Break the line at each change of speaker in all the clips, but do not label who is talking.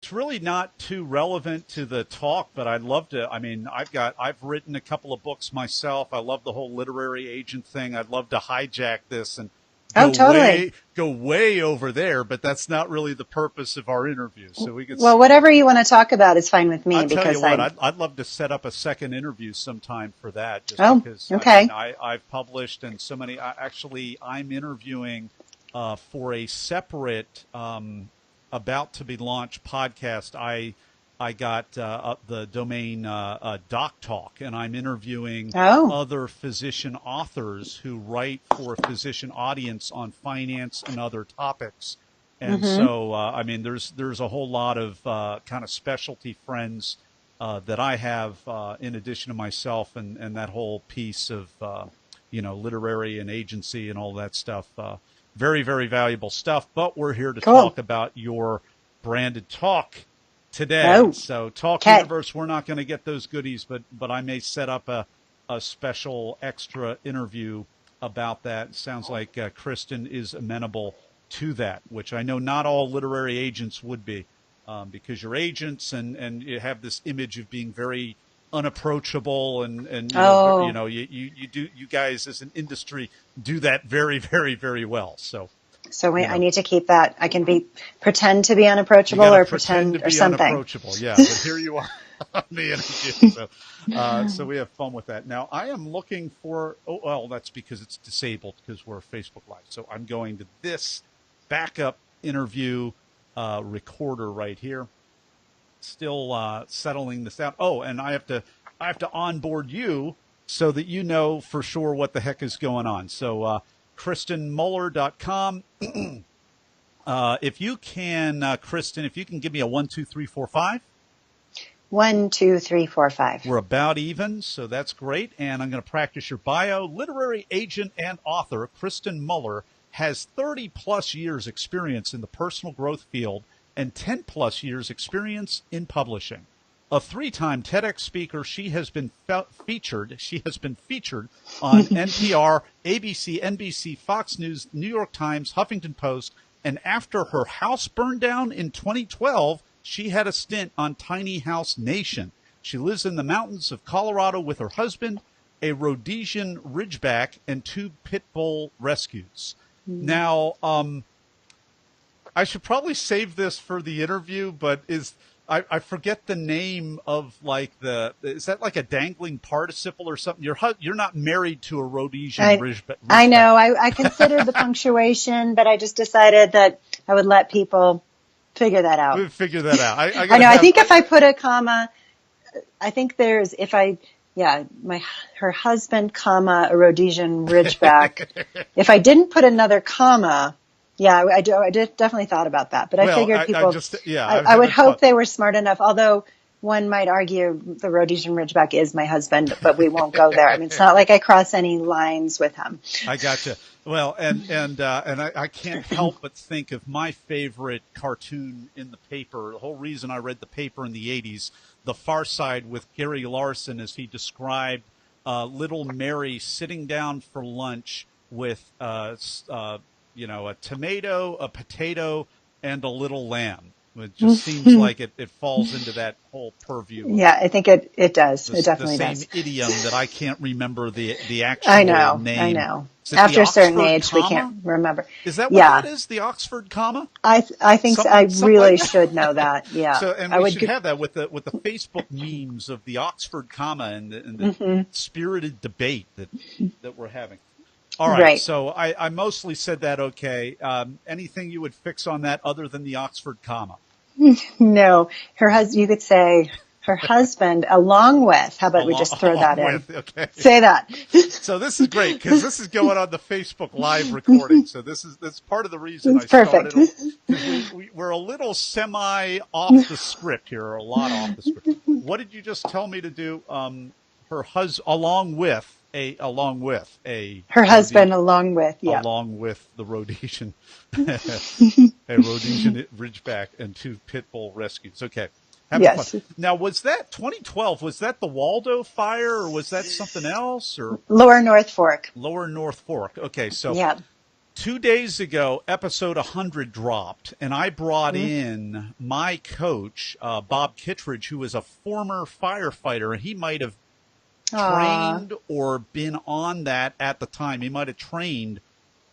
It's really not too relevant to the talk, but I'd love to. I mean, I've written a couple of books myself. I love the whole literary agent thing. I'd love to hijack this and
Oh, totally.
go way over there, but that's not really the purpose of our interview. So we could,
Well, whatever you want to talk about is fine with
I'll
me
tell you
because
what,
I,
I'd love to set up a second interview sometime for that, just
oh,
because, I mean,
okay.
I've published and so many, actually, I'm interviewing, for a separate, about to be launched podcast. I got the domain Doc Talk, and I'm interviewing
Oh,
other physician authors who write for a physician audience on finance and other topics. And
mm-hmm.
so, I mean, there's a whole lot of kind of specialty friends that I have in addition to myself, and that whole piece of literary and agency and all that stuff. Very, very valuable stuff. But we're here to
Cool.
talk about your branded talk today.
Oh,
So Talk
okay.
Universe, we're not going to get those goodies, but I may set up a special extra interview about that. Sounds like Kristen is amenable to that, which I know not all literary agents would be, because you're agents and you have this image of being very unapproachable and
Oh,
you guys as an industry do that very, very, very well. So,
so I
you know,
need to keep that. I can pretend to be
you
unapproachable
got to
or
pretend to
pretend or
be
something.
unapproachable. Yeah, but here you are on the interview. So we have fun with that. Now, I am looking for, oh, well, that's because it's disabled because we're Facebook Live. So I'm going to this backup interview recorder right here. Still settling this out. Oh, and I have to onboard you so that you know for sure what the heck is going on. So KristenMueller.com. If you can, Kristen, if you can give me a 1, 2, 3, 4, 5.
1, 2, 3, 4, 5.
We're about even, so that's great. And I'm going to practice your bio. Literary agent and author Kristen Mueller has 30 plus years experience in the personal growth field and 10 plus years experience in publishing. A 3-time TEDx speaker, she has been featured. She has been featured on NPR, ABC, NBC, Fox News, New York Times, Huffington Post, and after her house burned down in 2012, she had a stint on Tiny House Nation. She lives in the mountains of Colorado with her husband, a Rhodesian Ridgeback, and 2 pit bull rescues. Now, I should probably save this for the interview, but I forget the name of is that like a dangling participle or something? You're not married to a Rhodesian
I, I
Ridgeback.
know. I considered the punctuation, but I just decided that I would let people figure that out.
We'll figure that out. I
I
gotta
know. I
have.
think if I put a comma, I think there's, if I, yeah, her husband, comma, a Rhodesian Ridgeback. If I didn't put another comma, yeah, I did definitely thought about that, but I
Well,
figured
I
people,
just yeah,
I
I
would
haven't
hope
thought.
they were smart enough, although one might argue the Rhodesian Ridgeback is my husband, but we won't go there. I mean, it's not like I cross any lines with him.
I gotcha. Well, and I can't help but think of my favorite cartoon in the paper. The whole reason I read the paper in the '80s, The Far Side with Gary Larson, as he described little Mary sitting down for lunch with a tomato, a potato, and a little lamb. It just seems like it falls into that whole purview of
Yeah, I think it does. It
the
definitely
same
does.
idiom that I can't remember the
I
actual
know. I
name.
know.
Is it the
After a certain
Oxford
age, we
comma?
can't remember.
Is that what that
Yeah,
is? The Oxford comma?
I think so. I
Something like
really
that.
should know that. Yeah,
So, and
I
we
would.
should have that with the Facebook memes of the Oxford comma and the spirited debate that we're having. All right,
Right.
so I mostly said that okay. Anything you would fix on that other than the Oxford comma?
No, her husband, you could say her husband along with, how about we just throw
Along
that in?
with, okay.
Say that.
So this is great because this is going on the Facebook Live recording. So that's part of the reason
It's
I
perfect.
started because we're a little semi off the script here, or a lot off the script. What did you just tell me to do? Her husband along with a
Her
Rhode-
husband along with, yeah.
along with the Rhodesian a Rhodesian Ridgeback and 2 pit bull rescues. Okay. Having fun.
Yes.
Now, was that 2012? Was that the Waldo fire, or was that something else, or
Lower North Fork.
Lower North Fork? Okay, so
Yeah.
2 days ago, episode 100 dropped, and I brought in my coach, Bob Kittredge, who was a former firefighter, and he might have trained or been on that at the time. He might have trained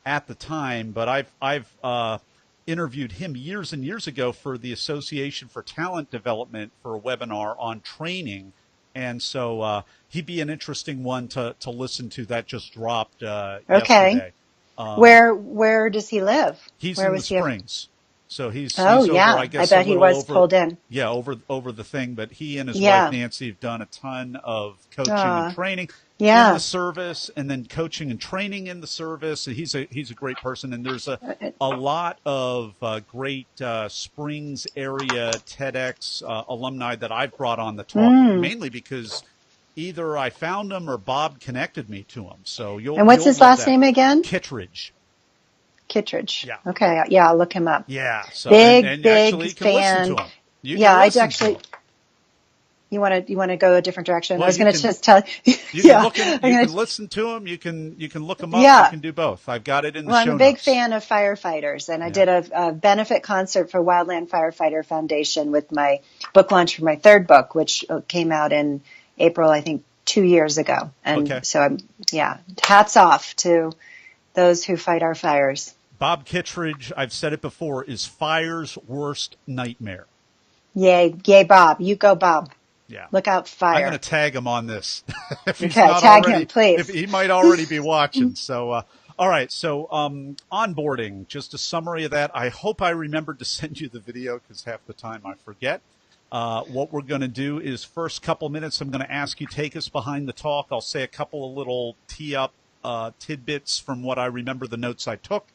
at the time, but I've interviewed him years and years ago for the Association for Talent Development for a webinar on training. And so he'd be an interesting one to listen to. That just dropped yesterday.
Where does he live?
He's
Where
in the
was he?
Springs. So he's
Oh,
over,
yeah.
I guess,
I bet
a
he
little
was pulled in.
Yeah, over the thing. But he and his
Yeah.
wife, Nancy, have done a ton of coaching
Aw.
and training
Yeah.
in the service, and then coaching and training in the service. He's a great person. And there's a lot of great Springs area TEDx alumni that I've brought on the talk, mainly because either I found them or Bob connected me to them. So
And what's his last name again?
Kittredge.
Kittredge.
Yeah.
Okay. Yeah, I'll look him up.
Yeah. So,
Big
actually, you can
fan.
listen to him.
I actually. You want to go a different direction?
Well,
I was going to just tell you.
You can listen to him. You can look him up.
Yeah.
You can do both. I've got it in the show
I'm a big
notes.
fan of firefighters, and I did a benefit concert for Wildland Firefighter Foundation with my book launch for my third book, which came out in April, I think, 2 years ago. And so hats off to those who fight our fires.
Bob Kittredge, I've said it before, is fire's worst nightmare.
Yay, Bob. You go, Bob.
Yeah.
Look out, fire.
I'm going to tag him on this. If he's
okay,
not
tag
already,
him, please.
If he might already be watching. So, all right. So, onboarding, just a summary of that. I hope I remembered to send you the video because half the time I forget. What we're going to do is first couple minutes, I'm going to ask you, take us behind the talk. I'll say a couple of little tee-up tidbits from what I remember the notes I took.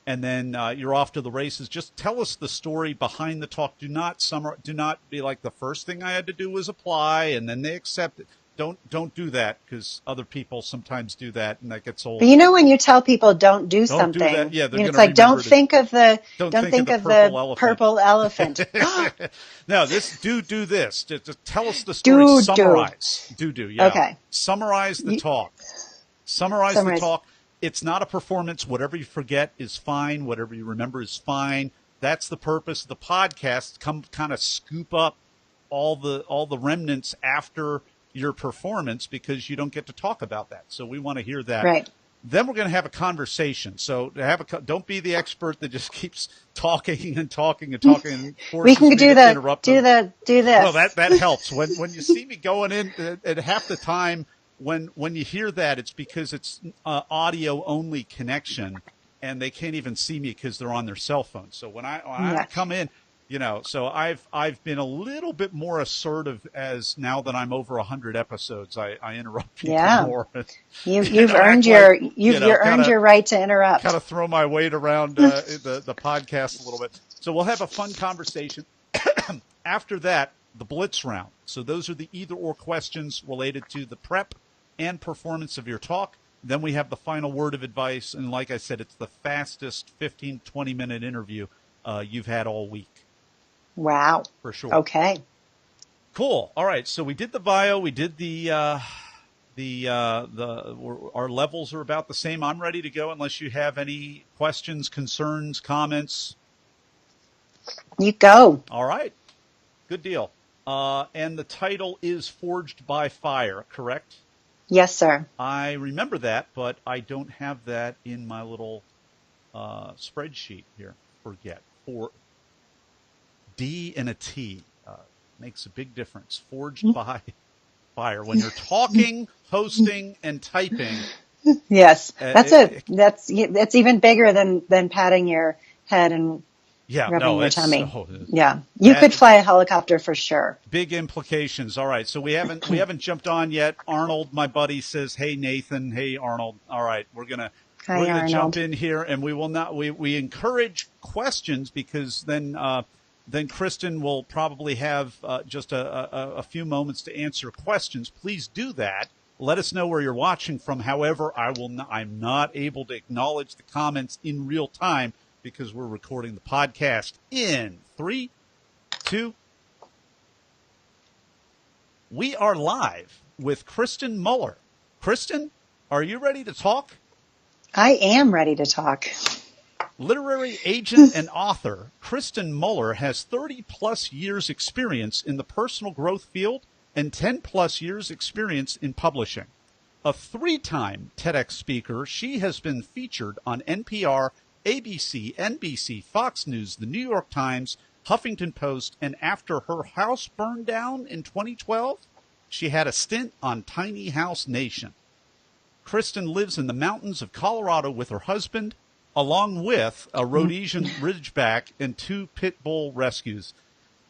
And then you're off to the races. Just tell us the story behind the talk. Do not be like the first thing I had to do was apply, and then they accept it. Don't do that because other people sometimes do that, and that gets old.
But when you tell people don't do something,
do that. Yeah,
it's like don't think of the purple elephant.
No, do this. Just tell us the story. Summarize. Yeah.
Okay.
Summarize the talk. Summarize the talk. It's not a performance. Whatever you forget is fine. Whatever you remember is fine. That's the purpose of the podcast. Come kind of scoop up all the remnants after your performance because you don't get to talk about that. So we want to hear that.
Right.
Then we're going to have a conversation. So don't be the expert that just keeps talking and talking and talking. And
we can do this.
Well, that helps. When you see me going in, at half the time, when you hear that, it's because it's audio only connection, and they can't even see me because they're on their cell phone. So when I come in, so I've been a little bit more assertive as now that I'm over 100 episodes. I interrupt people more.
You've earned your right to interrupt.
Kind of throw my weight around the podcast a little bit. So we'll have a fun conversation. After that, the blitz round. So those are the either or questions related to the prep and performance of your talk. Then we have the final word of advice. And like I said, it's the fastest 15, 20-minute interview you've had all week.
Wow.
For sure.
Okay.
Cool. All right. So we did the bio. We did our levels are about the same. I'm ready to go unless you have any questions, concerns, comments.
You go.
All right. Good deal. And the title is Forged by Fire, correct?
Yes, sir.
I remember that, but I don't have that in my little spreadsheet here. Forget. For D and a T makes a big difference. Forged by Fire. When you're talking, hosting, and typing.
Yes, that's even bigger than patting your head and rubbing your tummy. You could fly a helicopter for sure.
Big implications. All right, so we haven't jumped on yet. Arnold, my buddy, says, "Hey Nathan, hey Arnold." All right, we're gonna jump in here, and we will not. We encourage questions because then Kristen will probably have just a few moments to answer questions. Please do that. Let us know where you're watching from. However, I'm not able to acknowledge the comments in real time, because we're recording the podcast in 3, 2. We are live with Kristen Mueller. Kristen, are you ready to talk?
I am ready to talk.
Literary agent and author Kristen Mueller has 30-plus years experience in the personal growth field and 10-plus years experience in publishing. A 3-time TEDx speaker, she has been featured on NPR, ABC, NBC, Fox News, The New York Times, Huffington Post, and after her house burned down in 2012, she had a stint on Tiny House Nation. Kristen lives in the mountains of Colorado with her husband, along with a Rhodesian Ridgeback and 2 pit bull rescues.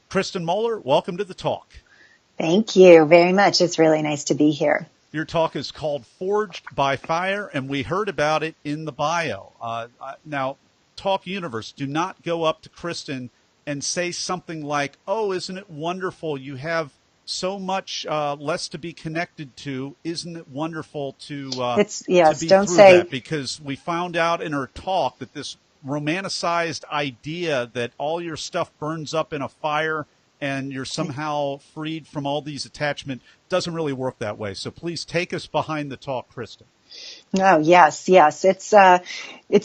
Kristen Mueller, welcome to the talk.
Thank you very much. It's really nice to be here.
Your talk is called Forged by Fire, and we heard about it in the bio. Now, Talk Universe, do not go up to Kristen and say something like, oh, isn't it wonderful? You have so much less to be connected to. Isn't it wonderful to be
don't
through
say
that? Because we found out in her talk that this romanticized idea that all your stuff burns up in a fire and you're somehow freed from all these attachments doesn't really work that way. So please take us behind the talk, Kristen.
No, yes. It's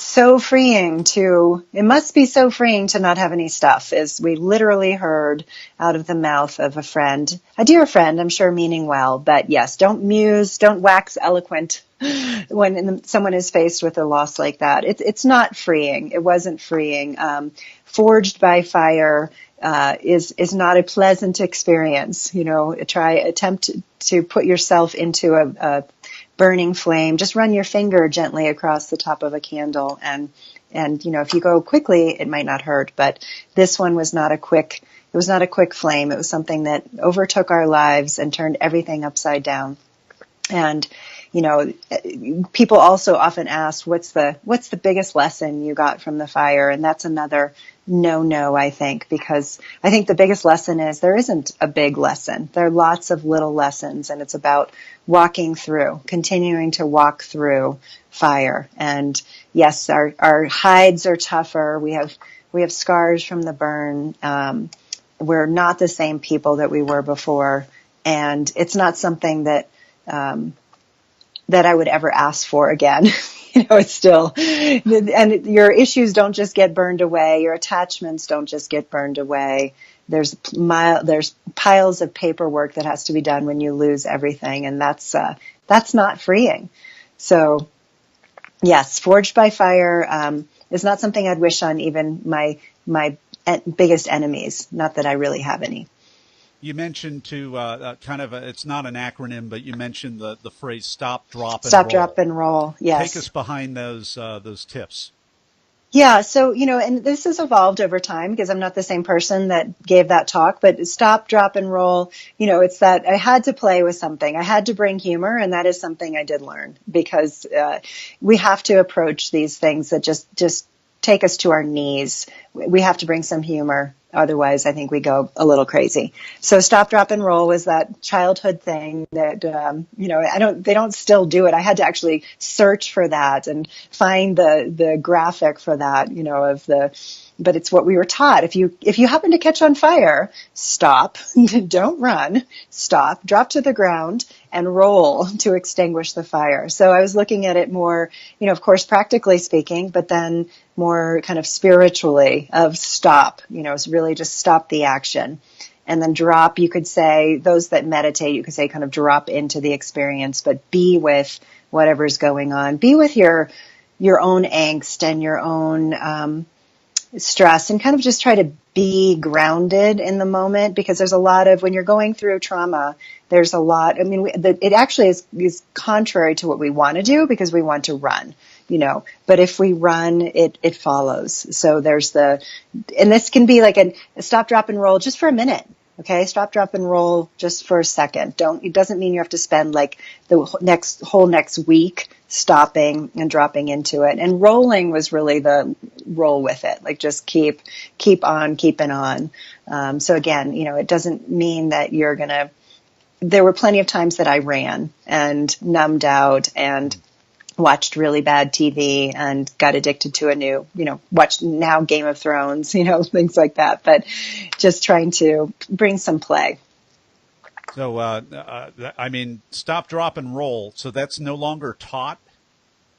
so freeing it must be so freeing to not have any stuff, as we literally heard out of the mouth of a friend, a dear friend, I'm sure meaning well, but yes, don't wax eloquent when someone is faced with a loss like that. It's not freeing. It wasn't freeing. Forged by fire is not a pleasant experience. Attempt to put yourself into a burning flame. Just run your finger gently across the top of a candle, and if you go quickly, it might not hurt. But this one was not a quick. It was not a quick flame. It was something that overtook our lives and turned everything upside down. And people also often ask, what's the biggest lesson you got from the fire? And that's another no, I think, because I think the biggest lesson is there isn't a big lesson. There are lots of little lessons, and it's about continuing to walk through fire. And yes, our hides are tougher. We have scars from the burn. We're not the same people that we were before. And it's not something that I would ever ask for again. It's still, and your issues don't just get burned away. Your attachments don't just get burned away. There's piles of paperwork that has to be done when you lose everything, and that's not freeing. So, yes, Forged by Fire is not something I'd wish on even my biggest enemies. Not that I really have any.
You mentioned it's not an acronym, but you mentioned the phrase stop, drop, and roll.
Stop, drop, and roll. Yes.
Take us behind those tips.
Yeah. So, and this has evolved over time because I'm not the same person that gave that talk, but stop, drop, and roll. It's that I had to play with something. I had to bring humor, and that is something I did learn because we have to approach these things that just take us to our knees. We have to bring some humor. Otherwise, I think we go a little crazy. So stop, drop, and roll was that childhood thing that, they don't still do it. I had to actually search for that and find the graphic for that, but it's what we were taught. If you happen to catch on fire, stop, don't run, stop, drop to the ground, and roll to extinguish the fire. So I was looking at it more, of course, practically speaking, but then more kind of spiritually of stop, it's really just stop the action. And then drop, you could say, those that meditate, you could say kind of drop into the experience, but be with whatever's going on. Be with your own angst and your own stress, and kind of just try to be grounded in the moment, because there's a lot of, when you're going through trauma, there's a lot, it actually is contrary to what we want to do, because we want to run, but if we run, it follows. So and this can be like a stop, drop, and roll just for a minute. Okay, stop, drop, and roll just for a second. It doesn't mean you have to spend like the whole next week stopping and dropping into it. And rolling was really the roll with it, like just keep on keeping on. So again, it doesn't mean that there were plenty of times that I ran and numbed out and watched really bad TV and got addicted to a new, watched now Game of Thrones, things like that, but just trying to bring some play.
So, stop, drop, and roll. So that's no longer taught?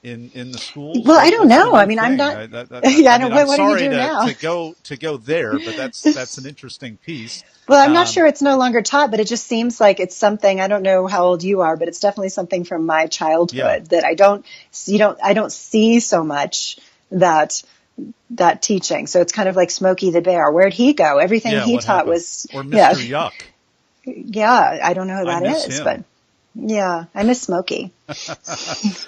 in the schools?
Well, I don't
What's the
know. I
new
mean, I'm
thing?
not. Yeah,
I
I know.
mean, I'm
What do you
sorry
do now?
to go there, but that's an interesting piece.
Well, I'm not
Um,
sure it's no longer taught, but it just seems like it's something. I don't know how old you are, but it's definitely something from my
yeah,
childhood that I don't see so much that that teaching. So it's kind of like Smokey the Bear. Where'd he go? Everything
yeah.
he
What
taught
happened?
was,
Or
yeah,
Mr. Yuck?
yeah. I don't know who
I
that
miss
is,
him.
but yeah, I miss Smokey.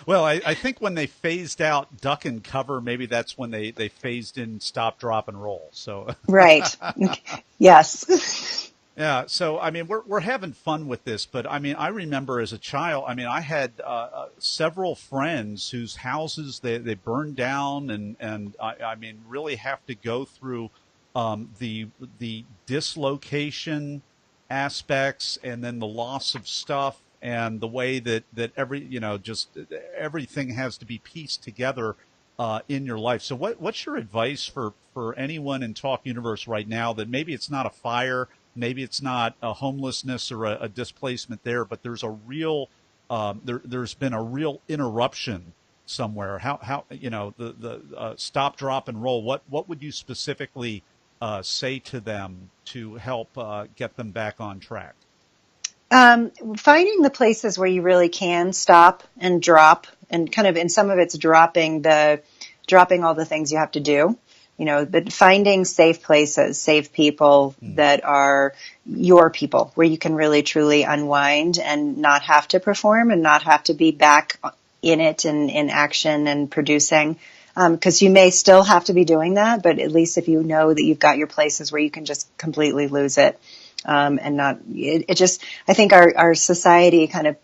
Well, I think when they phased out duck and cover, maybe that's when they phased in stop, drop, and roll. So
Right. Yes.
yeah, so I mean, we're having fun with this, but I mean, I remember as a child, I mean, I had several friends whose houses they burned down, and I mean, really have to go through the dislocation aspects, and then the loss of stuff, and the way that just everything has to be pieced together in your life. So, what's your advice for anyone in Talk Universe right now that maybe it's not a fire? Maybe it's not a homelessness or a displacement there, but there's a real there's been a real interruption somewhere. How the stop, drop, and roll. What would you specifically say to them to help get them back on track?
Finding the places where you really can stop and drop, and kind of in some of it's dropping all the things you have to do, but finding safe places, safe people
Mm.
that are your people, where you can really truly unwind and not have to perform and not have to be back in it and in action and producing. Because you may still have to be doing that, but at least if you know that you've got your places where you can just completely lose it. And not, it just, I think our society kind of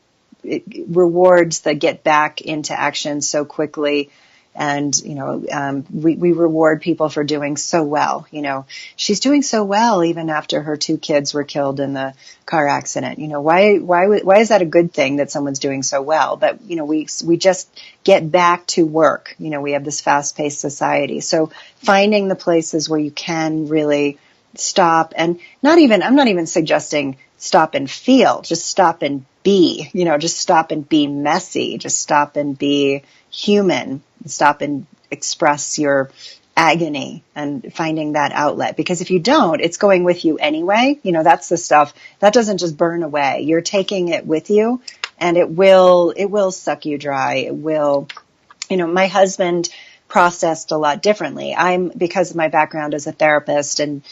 it rewards the get back into action so quickly. And, we reward people for doing so well. She's doing so well even after her two kids were killed in the car accident. Why is that a good thing that someone's doing so well? But, we just get back to work. We have this fast paced society. So finding the places where you can really stop and I'm not even suggesting stop and feel, just stop and be, just stop and be messy, just stop and be human, stop and express your agony and finding that outlet. Because if you don't, it's going with you anyway. That's the stuff that doesn't just burn away. You're taking it with you and it will suck you dry. It will, my husband processed a lot differently. Because of my background as a therapist and,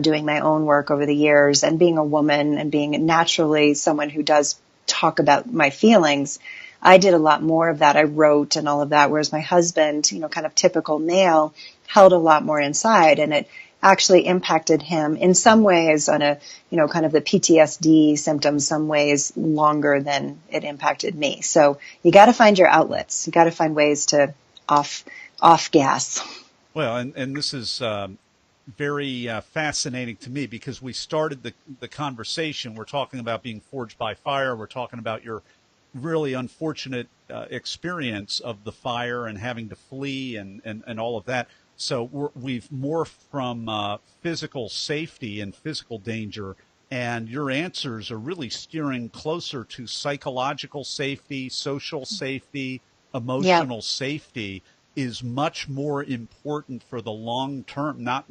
doing my own work over the years and being a woman and being naturally someone who does talk about my feelings, I did a lot more of that. I wrote and all of that. Whereas my husband, kind of typical male, held a lot more inside, and it actually impacted him in some ways on a, kind of the PTSD symptoms, some ways longer than it impacted me. So you got to find your outlets. You got to find ways to off gas.
Well, and this is very fascinating to me because we started the conversation. We're talking about being forged by fire. We're talking about your really unfortunate experience of the fire and having to flee and all of that. So we've morphed from physical safety and physical danger, and your answers are really steering closer to psychological safety, social safety,
Yeah.
emotional safety is much more important for the long term. Not,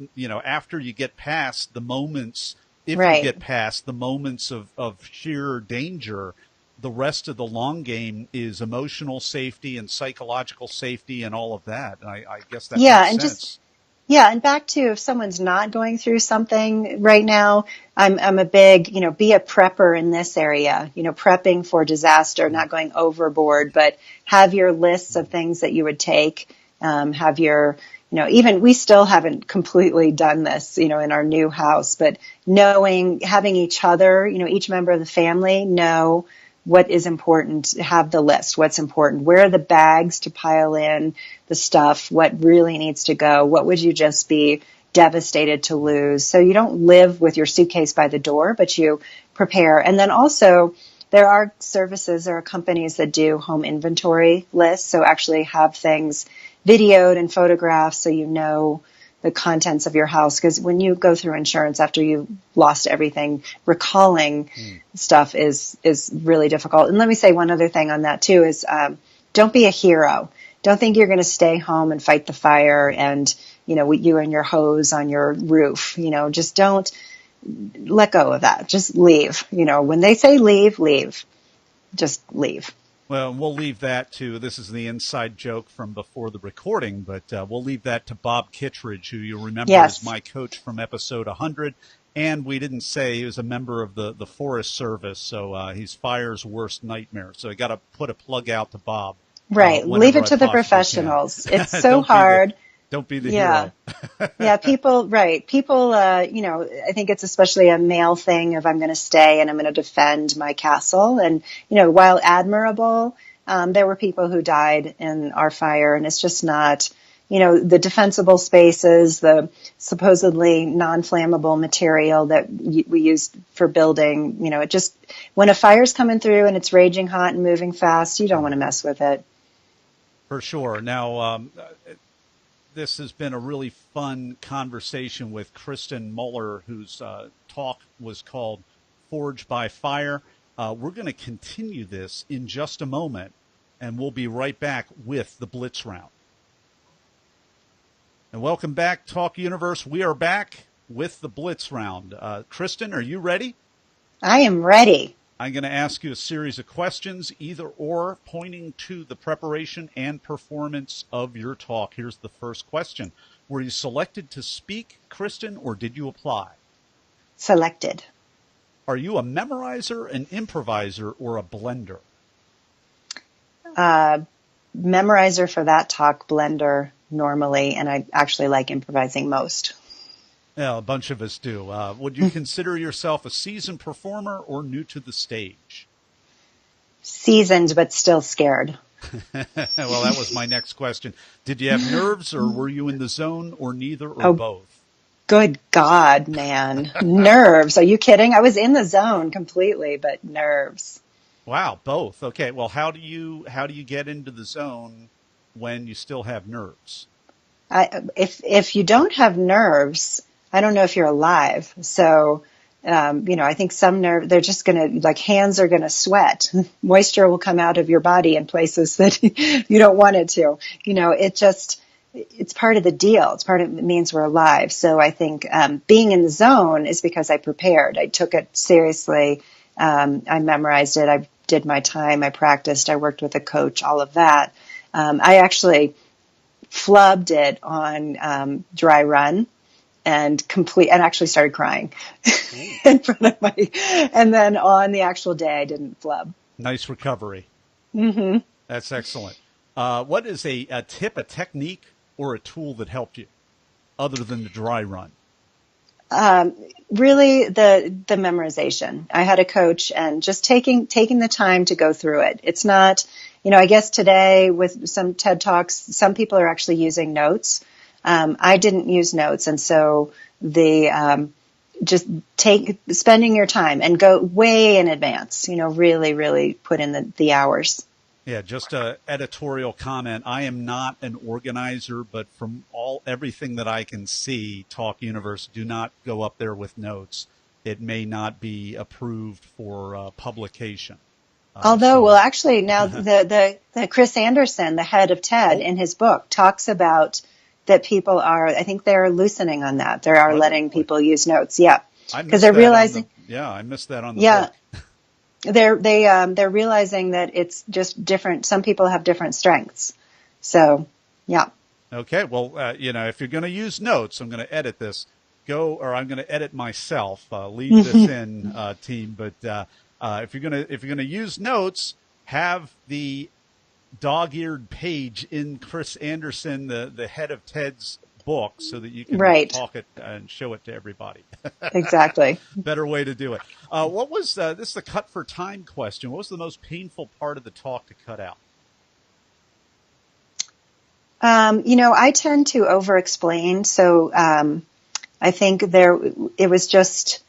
after you get past the moments, if you
Right.
get past the moments of sheer danger, the rest of the long game is emotional safety and psychological safety and all of that. And I guess that
Yeah.
makes
And just,
sense.
yeah. And back to if someone's not going through something right now, I'm a big, be a prepper in this area, prepping for disaster,
Mm.
not going overboard, but have your lists of things that you would take, have your, even we still haven't completely done this, in our new house, but having each other, each member of the family know what is important, have the list, what's important, where are the bags to pile in the stuff, what really needs to go, what would you just be devastated to lose. So you don't live with your suitcase by the door, but you prepare. And then also there are companies that do home inventory lists. So actually have things videoed and photographed so you know the contents of your house. Because when you go through insurance after you've lost everything, recalling stuff is really difficult. And let me say one other thing on that too is don't be a hero. don't think you're going to stay home and fight the fire and, you and your hose on your roof. Just don't let go of that. Just leave. When they say leave, leave. Just leave.
Well, we'll leave that to, this is the inside joke from before the recording, but we'll leave that to Bob Kittredge, who you remember is my coach from episode 100. And we didn't say he was a member of the Forest Service, so he's fire's worst nightmare. So I got to put a plug out to Bob.
Right. Leave it to the professionals. It's so hard.
Don't be the hero.
Yeah, people, right. People, I think it's especially a male thing of I'm going to stay and I'm going to defend my castle. And, while admirable, there were people who died in our fire, and it's just not, the defensible spaces, the supposedly non-flammable material that we used for building, it just, when a fire's coming through and it's raging hot and moving fast, you don't want to mess with it.
For sure. Now, this has been a really fun conversation with Kristen Mueller, whose talk was called Forged by Fire. We're going to continue this in just a moment, and we'll be right back with the Blitz Round. And welcome back, Talk Universe. We are back with the Blitz Round. Kristen, are you ready?
I am ready.
I'm going to ask you a series of questions, either or, pointing to the preparation and performance of your talk. Here's the first question. Were you selected to speak, Kristen, or did you apply?
Selected.
Are you a memorizer, an improviser, or a blender?
Memorizer for that talk, blender normally, and I actually like improvising most.
Yeah, a bunch of us do. Would you consider yourself a seasoned performer or new to the stage?
Seasoned, but still scared.
Well, that was my next question. Did you have nerves, or were you in the zone, or neither, or both?
Good God, man. Nerves. Are you kidding? I was in the zone completely, but nerves.
Wow, both. Okay, well, how do you get into the zone when you still have nerves?
If you don't have nerves, I don't know if you're alive. So, I think some they're just going to, hands are going to sweat. Moisture will come out of your body in places that you don't want it to. It's part of the deal. It means we're alive. So I think, being in the zone is because I prepared. I took it seriously. I memorized it. I did my time. I practiced. I worked with a coach, all of that. I actually flubbed it on, dry run. And actually started crying in front of and then on the actual day I didn't flub.
Nice recovery.
Mm-hmm.
That's excellent. What is a tip, a technique, or a tool that helped you other than the dry run?
Really the memorization. I had a coach and just taking the time to go through it. It's not, I guess today with some TED Talks, some people are actually using notes. I didn't use notes. And so just spending your time and go way in advance, really, really put in the hours.
Yeah. Just a editorial comment. I am not an organizer, but from everything that I can see, Talk Universe, do not go up there with notes. It may not be approved for publication.
Well, actually now the Chris Anderson, the head of TED in his book talks about that people I think they're loosening on that. They are letting people use notes. Yeah. Because they're realizing.
I missed that on the book.
They're realizing that it's just different. Some people have different strengths. So, yeah. Okay.
Well, if you're going to use notes, I'm going to edit this. I'm going to edit myself. Leave this in, team. But if you're going to use notes, have the dog-eared page in Chris Anderson, the head of TED's book, so that you can talk it and show it to everybody.
Exactly.
Better way to do it. What was this is the cut for time question? What was the most painful part of the talk to cut out?
I tend to over-explain, so I think it was just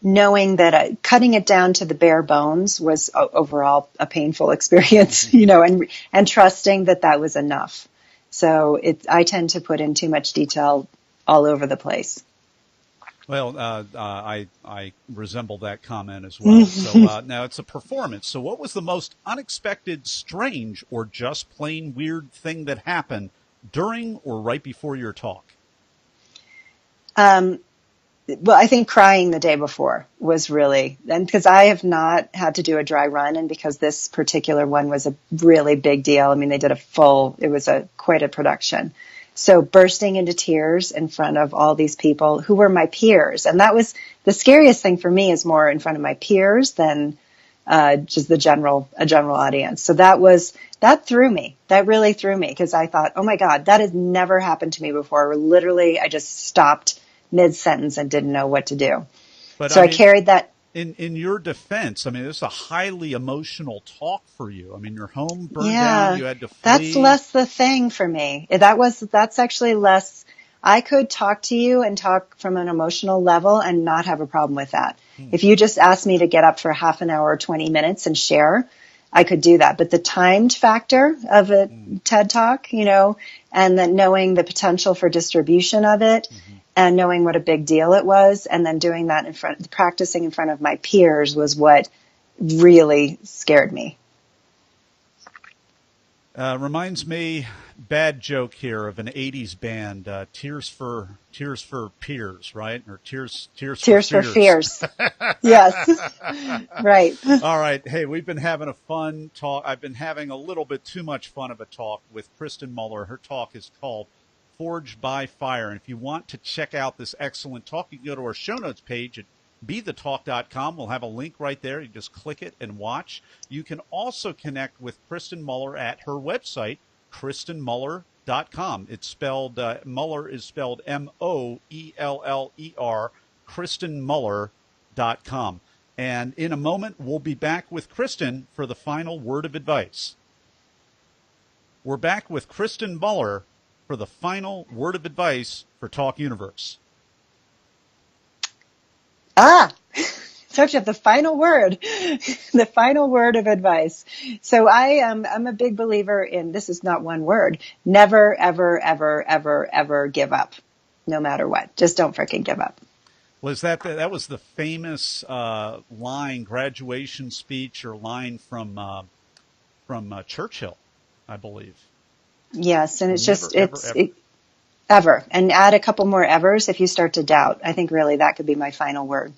knowing that cutting it down to the bare bones was overall a painful experience, and trusting that was enough. So I tend to put in too much detail all over the place.
Well, I resemble that comment as well. So now it's a performance. So what was the most unexpected, strange, or just plain weird thing that happened during or right before your talk?
Um, well, I think crying the day before was really, and because I have not had to do a dry run, and because this particular one was a really big deal. I mean, they did it was quite a production. So bursting into tears in front of all these people who were my peers. And that was the scariest thing for me, is more in front of my peers than just a general audience. So that threw me. That really threw me, because I thought, oh my God, that has never happened to me before. Literally, I just stopped mid-sentence and didn't know what to do.
But
So
I
I
mean,
carried that.
in your defense, I mean, this is a highly emotional talk for you. I mean, your home burned down.
Yeah,
You had to
that's
flee.
less the thing for me. That's actually less. I could talk to you and talk from an emotional level and not have a problem with that. If you just asked me to get up for half an hour or 20 minutes and share, I could do that. But the timed factor of a TED Talk, and then knowing the potential for distribution of it, and knowing what a big deal it was, and then doing that practicing in front of my peers, was what really scared me.
Reminds me, bad joke here, of an '80s band, Tears for Peers, right? Or Tears for
For
Fears.
fears. Yes. Right.
All right. Hey, we've been having a fun talk. I've been having a little bit too much fun of a talk with Kristen Mueller. Her talk is called Forged by Fire. And if you want to check out this excellent talk, you can go to our show notes page at bethetalk.com. We'll have a link right there. You just click it and watch. You can also connect with Kristen Mueller at her website, KristenMueller.com. It's spelled, Mueller is spelled Moeller, KristenMueller.com. And in a moment, we'll be back with Kristen for the final word of advice. We're back with Kristen Mueller for the final word of advice for Talk Universe.
Told you the final word, the final word of advice. So I'm a big believer in, this is not one word, never, ever, ever, ever, ever give up, no matter what. Just don't freaking give up.
Was that was the famous line, graduation speech or line from Churchill, I believe.
Yes, and it's
Never,
just,
ever,
it's
ever.
ever, and add a couple more evers if you start to doubt. I think really that could be my final word.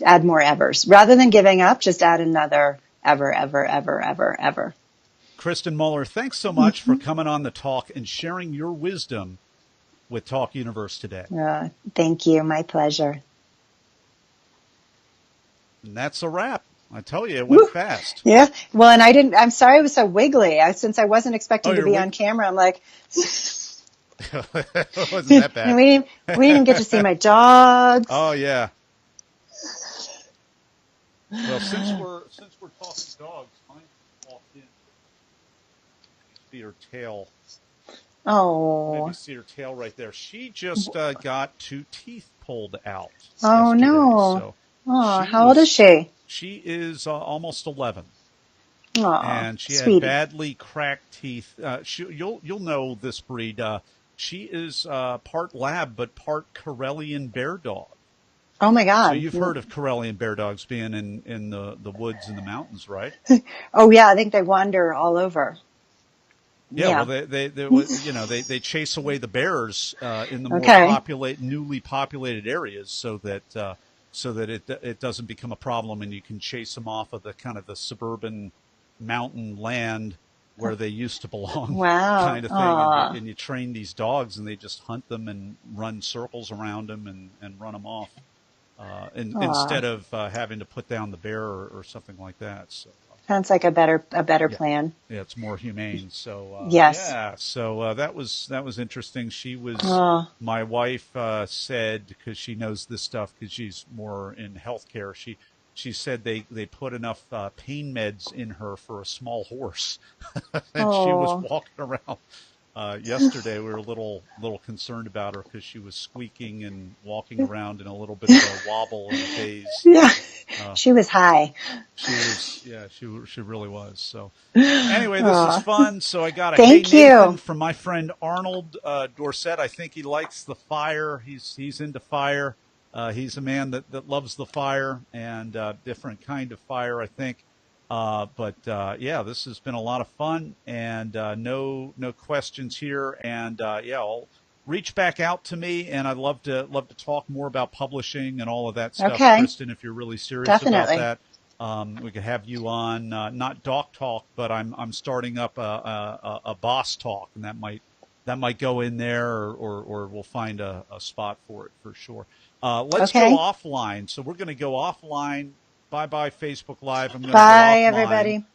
Add more evers. Rather than giving up, just add another ever, ever, ever, ever, ever.
Kristen Mueller, thanks so much for coming on the talk and sharing your wisdom with Talk Universe today.
Thank you. My pleasure.
And that's a wrap. I tell you, it went fast.
Yeah. Well, and I'm sorry it was so wiggly. Since I wasn't expecting to be on camera, I'm like,
it wasn't that bad.
And we didn't even get to see my dogs.
Oh, yeah. Well, since we're talking dogs, mine walked in. See her tail.
Oh.
Maybe see her tail right there. She just got 2 teeth pulled out.
Oh,
yesterday.
no.
So
how old is she?
She is almost 11.
Oh,
And she
sweetie.
had badly cracked teeth. You'll know this breed. She is part lab, but part Karelian bear dog.
Oh my God!
So you've heard of Karelian bear dogs being in the woods and the mountains, right?
Oh yeah, I think they wander all over.
Yeah. Well, they chase away the bears in the more newly populated areas, so that it doesn't become a problem, and you can chase them off of the kind of the suburban mountain land where they used to belong.
Wow.
Kind of thing. And you train these dogs, and they just hunt them and run circles around them and run them off. Instead of having to put down the bear or something like that. So
sounds like a better plan.
Yeah, it's more humane. So
yes.
Yeah. So that was interesting. She was my wife said, because she knows this stuff because she's more in healthcare. She said they put enough pain meds in her for a small horse, and she was walking around. Yesterday, we were a little concerned about her because she was squeaking and walking around in a little bit of a wobble and a daze.
Yeah, she was high.
She really was. So anyway, this is fun. So I got a
Thank
hey Nathan
you.
from my friend Arnold Dorset. I think he likes the fire. He's into fire. He's a man that loves the fire and different kind of fire, I think. Yeah, this has been a lot of fun, and no questions here. And yeah, I'll reach back out to me, and I'd love to talk more about publishing and all of that stuff,
Okay.
Kristen. If you're really serious about
Definitely.
that, we could have you on not Doc Talk, but I'm starting up a Boss Talk, and that might go in there, or we'll find a spot for it for sure. Let's go
Okay.
offline. So we're going to go offline. Bye bye Facebook Live. I'm going to go
Bye,
offline.
everybody.